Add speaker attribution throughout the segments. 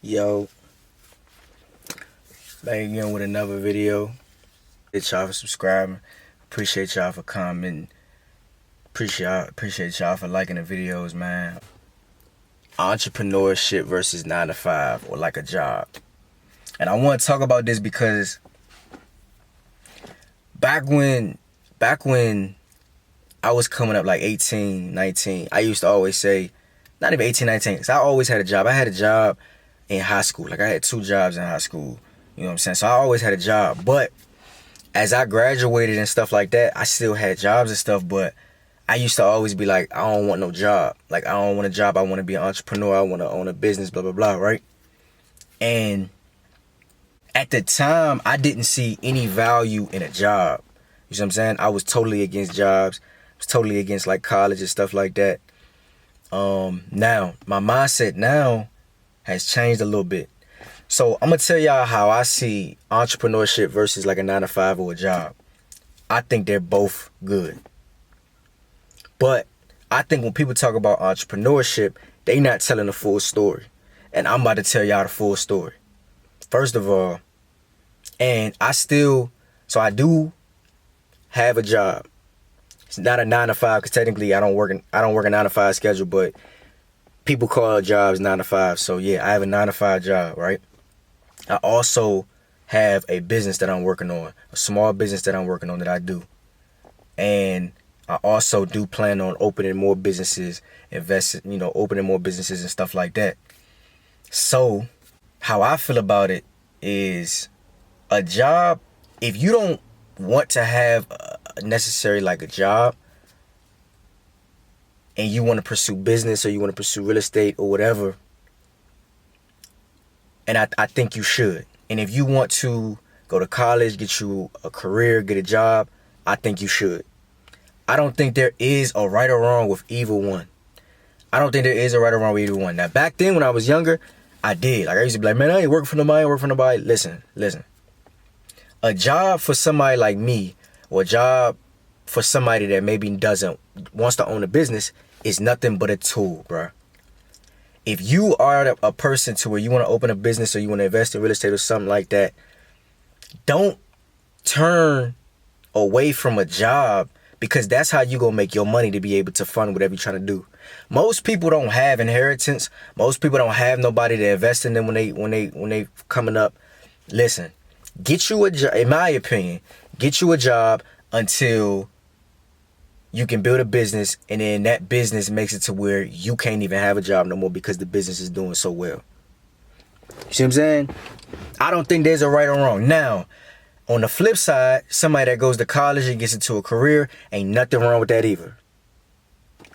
Speaker 1: Yo, back again with another video. Appreciate y'all for subscribing. Appreciate y'all for commenting. Appreciate y'all for liking the videos, man. Entrepreneurship versus 9 to 5 or like a job. And I want to talk about this because back when I was coming up like 18, 19, I used to always say, not even 18, 19, because I always had a job. I had a job in high school. Like I had 2 jobs in high school. You know what I'm saying? So I always had a job. But as I graduated and stuff like that, I still had jobs and stuff. But I used to always be like, I don't want no job. Like I don't want a job. I want to be an entrepreneur. I want to own a business, blah, blah, blah, right? And at the time, I didn't see any value in a job. You see what I'm saying? I was totally against jobs. I was totally against like college and stuff like that. Now, my mindset now has changed a little bit. So I'm going to tell y'all how I see entrepreneurship versus like a 9 to 5 or a job. I think they're both good. But I think when people talk about entrepreneurship, they not telling the full story. And I'm about to tell y'all the full story. First of all, and I do have a job. It's not a 9 to 5 because technically I don't work a 9 to 5 schedule, but people call jobs 9 to 5. So yeah, I have a 9 to 5 job, right? I also have a business that I'm working on, a small business that I'm working on that I do. And I also do plan on opening more businesses, opening more businesses and stuff like that. So how I feel about it is a job, if you don't want to have necessarily like a job and you want to pursue business or you want to pursue real estate or whatever, and I think you should. And if you want to go to college, get you a career, get a job, I think you should. I don't think there is a right or wrong with either one. I don't think there is a right or wrong with either one. Now, back then when I was younger, I did. Like I used to be like, man, I ain't working for nobody, Listen. A job for somebody like me, or a job for somebody that maybe wants to own a business, is nothing but a tool, bruh. If you are a person to where you want to open a business or you want to invest in real estate or something like that, don't turn away from a job, because that's how you gonna make your money to be able to fund whatever you're trying to do. Most people don't have inheritance. Most people don't have nobody to invest in them when they coming up. Listen, get you a job. In my opinion, get you a job until you can build a business, and then that business makes it to where you can't even have a job no more because the business is doing so well. You see what I'm saying? I don't think there's a right or wrong. Now, on the flip side, somebody that goes to college and gets into a career, ain't nothing wrong with that either.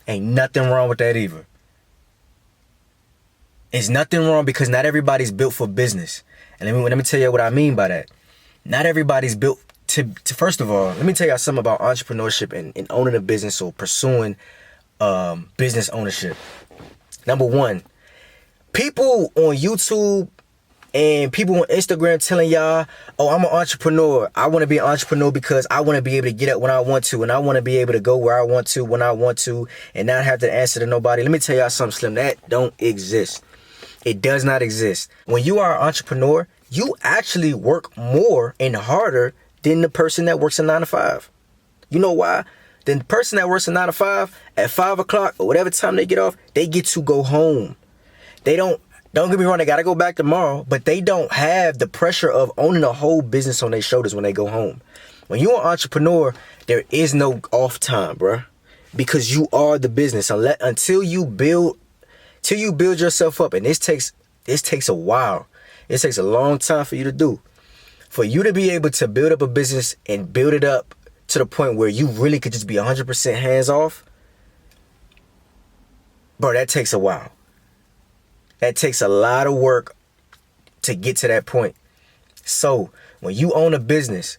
Speaker 1: Ain't nothing wrong with that either. It's nothing wrong, because not everybody's built for business. And let me tell you what I mean by that. Not everybody's built to first of all, let me tell y'all something about entrepreneurship and owning a business or pursuing business ownership. Number one, people on YouTube and people on Instagram telling y'all, oh, I'm an entrepreneur. I want to be an entrepreneur because I want to be able to get up when I want to, and I want to be able to go where I want to, when I want to, and not have to answer to nobody. Let me tell y'all something, Slim. That don't exist. It does not exist. When you are an entrepreneur, you actually work more and harder than the person that works a 9 to 5. You know why? The person that works a 9 to 5 at 5 o'clock or whatever time they get off, they get to go home. Don't get me wrong, they got to go back tomorrow, but they don't have the pressure of owning a whole business on their shoulders when they go home. When you're an entrepreneur, there is no off time, bruh, because you are the business. Until you build yourself up, and this takes a while. It takes a long time for you to do. For you to be able to build up a business and build it up to the point where you really could just be 100% hands off, bro, that takes a while. That takes a lot of work to get to that point. So when you own a business,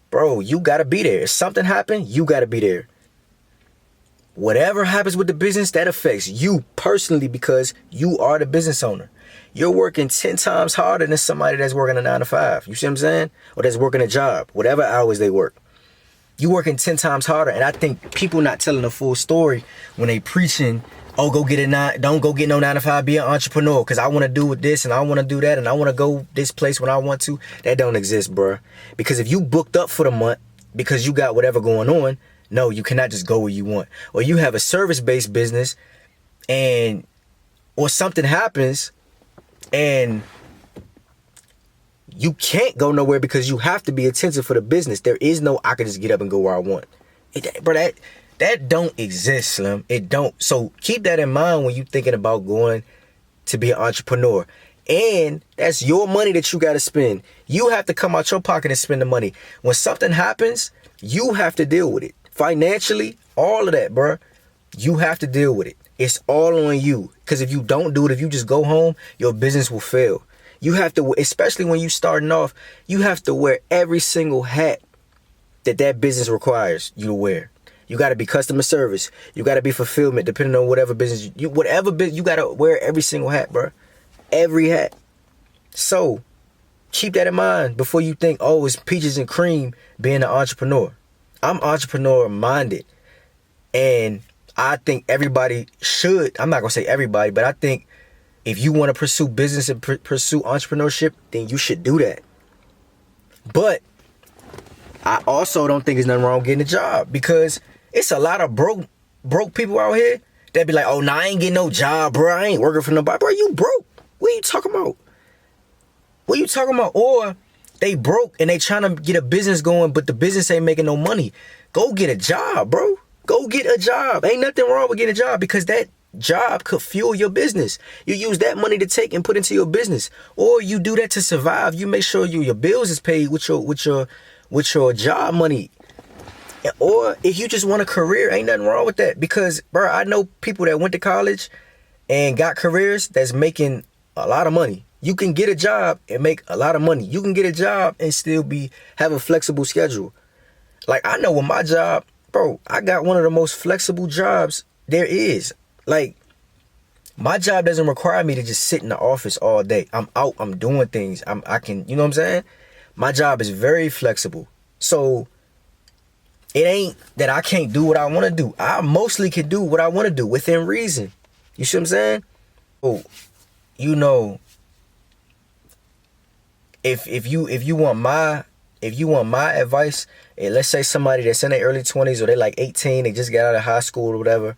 Speaker 1: bro, you got to be there. If something happens, you got to be there. Whatever happens with the business, that affects you personally, because you are the business owner. You're working 10 times harder than somebody that's working a 9 to 5. You see what I'm saying? Or that's working a job, whatever hours they work. You working 10 times harder. And I think people not telling the full story when they preaching oh, don't go get no 9 to 5, be an entrepreneur, because I want to do this and I want to do that and I want to go this place when I want to. That don't exist, bruh. Because if you booked up for the month because you got whatever going on, no, you cannot just go where you want. Or you have a service-based business or something happens and you can't go nowhere because you have to be attentive for the business. There is no, I can just get up and go where I want. That don't exist, Slim. It don't. So keep that in mind when you're thinking about going to be an entrepreneur. And that's your money that you got to spend. You have to come out your pocket and spend the money. When something happens, you have to deal with it. Financially, all of that, bro. You have to deal with it. It's all on you. Because if you don't do it, if you just go home, your business will fail. You have to, especially when you starting off, you have to wear every single hat that business requires you to wear. You got to be customer service. You got to be fulfillment, depending on whatever business you got to wear every single hat, bro. Every hat. So keep that in mind before you think, oh, it's peaches and cream being an entrepreneur. I'm entrepreneur minded, and I think everybody should. I'm not gonna say everybody, but I think if you want to pursue business and pursue entrepreneurship, then you should do that. But I also don't think there's nothing wrong with getting a job, because it's a lot of broke people out here that be like, oh, nah, I ain't getting no job, bro. I ain't working for nobody. Bro, you broke. What are you talking about? What are you talking about? Or they broke and they trying to get a business going, but the business ain't making no money. Go get a job, bro. Go get a job. Ain't nothing wrong with getting a job, because that job could fuel your business. You use that money to take and put into your business, or you do that to survive. You make sure your bills is paid with your job money. Or if you just want a career, ain't nothing wrong with that, because, bro, I know people that went to college and got careers that's making a lot of money. You can get a job and make a lot of money. You can get a job and still have a flexible schedule. Like, I know with my job, bro, I got one of the most flexible jobs there is. Like, my job doesn't require me to just sit in the office all day. I'm out, I'm doing things. I can, you know what I'm saying? My job is very flexible. So it ain't that I can't do what I want to do. I mostly can do what I want to do within reason. You see what I'm saying? Oh, you know, if you want my advice, and let's say somebody that's in their early 20s, or they like 18, they just got out of high school or whatever.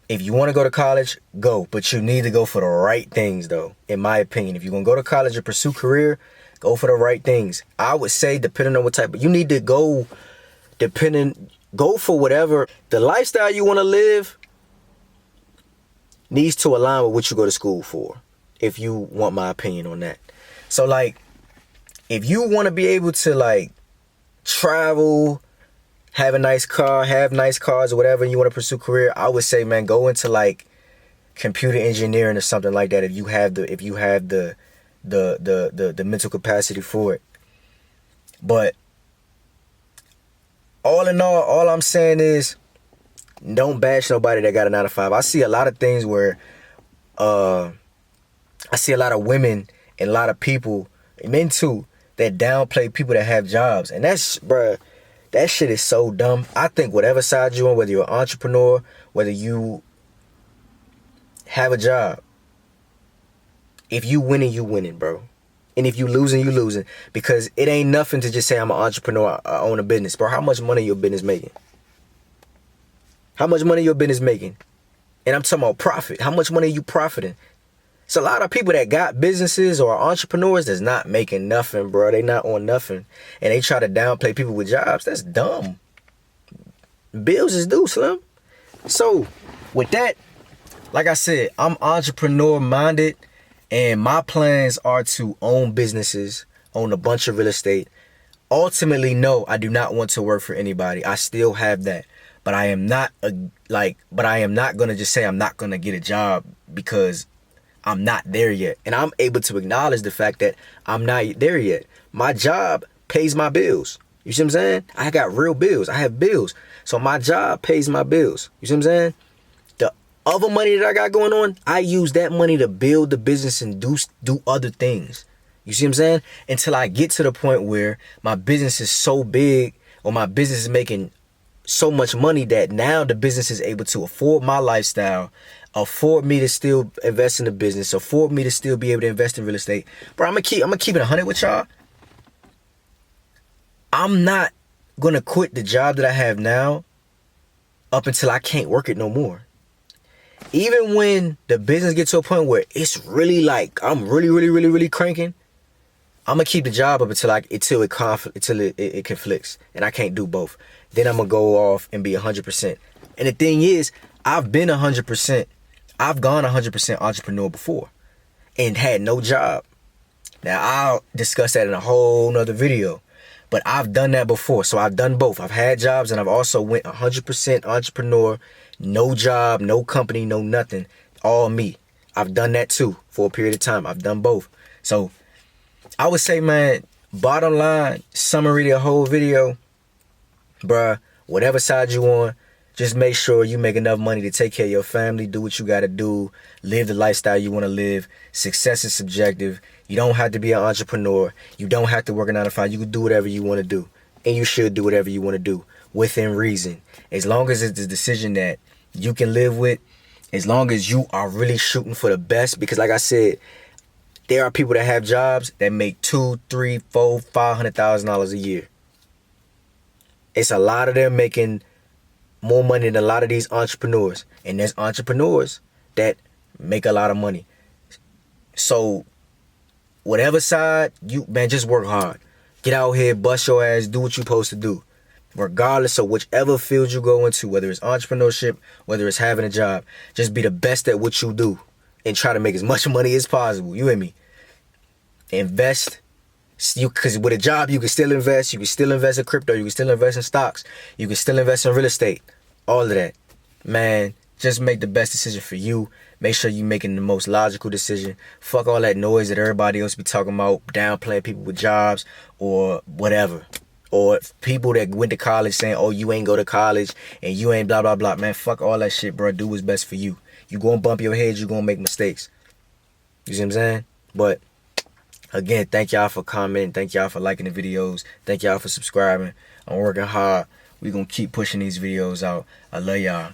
Speaker 1: If you want to go to college, go. But you need to go for the right things, though, in my opinion. If you're going to go to college or pursue career, go for the right things. I would say, depending on what type, but you need to go for whatever. The lifestyle you want to live needs to align with what you go to school for, if you want my opinion on that. So, like, if you want to be able to, like, travel, have a nice car, have nice cars or whatever, and you want to pursue career, I would say, man, go into, like, computer engineering or something like that, if you have the mental capacity for it. But all in all I'm saying is, don't bash nobody that got a 9 to 5. I see a lot of things where I see a lot of women and a lot of people, men too, that downplay people that have jobs. And that's, bruh, that shit is so dumb. I think whatever side you're on, whether you're an entrepreneur, whether you have a job, if you winning, you winning, bro. And if you losing, you losing. Because it ain't nothing to just say I'm an entrepreneur, I own a business. Bro, how much money your business making? How much money your business making? And I'm talking about profit. How much money are you profiting? It's a lot of people that got businesses or entrepreneurs that's not making nothing, bro. They not on nothing. And they try to downplay people with jobs. That's dumb. Bills is due, Slim. So, with that, like I said, I'm entrepreneur minded. And my plans are to own businesses, own a bunch of real estate. Ultimately, no, I do not want to work for anybody. I still have that. But I am not going to just say I'm not going to get a job because I'm not there yet. And I'm able to acknowledge the fact that I'm not there yet. My job pays my bills. You see what I'm saying? I got real bills. I have bills. So my job pays my bills. You see what I'm saying? The other money that I got going on, I use that money to build the business and do other things. You see what I'm saying? Until I get to the point where my business is so big, or my business is making so much money that now the business is able to afford my lifestyle, afford me to still invest in the business, afford me to still be able to invest in real estate. Bro, I'm gonna keep it 100 with y'all. I'm not gonna quit the job that I have now up until I can't work it no more. Even when the business gets to a point where it's really like I'm really cranking, I'm gonna keep the job up until it conflicts and I can't do both. Then I'm gonna go off and be 100%. And the thing is, I've been 100%. I've gone 100% entrepreneur before and had no job. Now I'll discuss that in a whole nother video, but I've done that before. So I've done both. I've had jobs and I've also went 100% entrepreneur, no job, no company, no nothing, all me. I've done that too for a period of time. I've done both. So I would say, man, bottom line, summary of the whole video, bruh, whatever side you on, just make sure you make enough money to take care of your family, do what you gotta do, live the lifestyle you wanna live. Success is subjective. You don't have to be an entrepreneur. You don't have to work a 9 to 5. You can do whatever you wanna do. And you should do whatever you wanna do within reason. As long as it's a decision that you can live with, as long as you are really shooting for the best. Because like I said, there are people that have jobs that make $200,000, $300,000, $400,000, $500,000 a year. It's a lot of them making more money than a lot of these entrepreneurs. And there's entrepreneurs that make a lot of money. So whatever side, just work hard. Get out here, bust your ass, do what you're supposed to do. Regardless of whichever field you go into, whether it's entrepreneurship, whether it's having a job, just be the best at what you do. And try to make as much money as possible. You and me. Invest. Because with a job, you can still invest. You can still invest in crypto. You can still invest in stocks. You can still invest in real estate. All of that. Man, just make the best decision for you. Make sure you're making the most logical decision. Fuck all that noise that everybody else be talking about. Downplaying people with jobs or whatever. Or people that went to college saying, oh, you ain't go to college and you ain't blah, blah, blah. Man, fuck all that shit, bro. Do what's best for you. You gonna bump your head, you gonna make mistakes. You see what I'm saying? But again, thank y'all for commenting. Thank y'all for liking the videos. Thank y'all for subscribing. I'm working hard. We gonna keep pushing these videos out. I love y'all.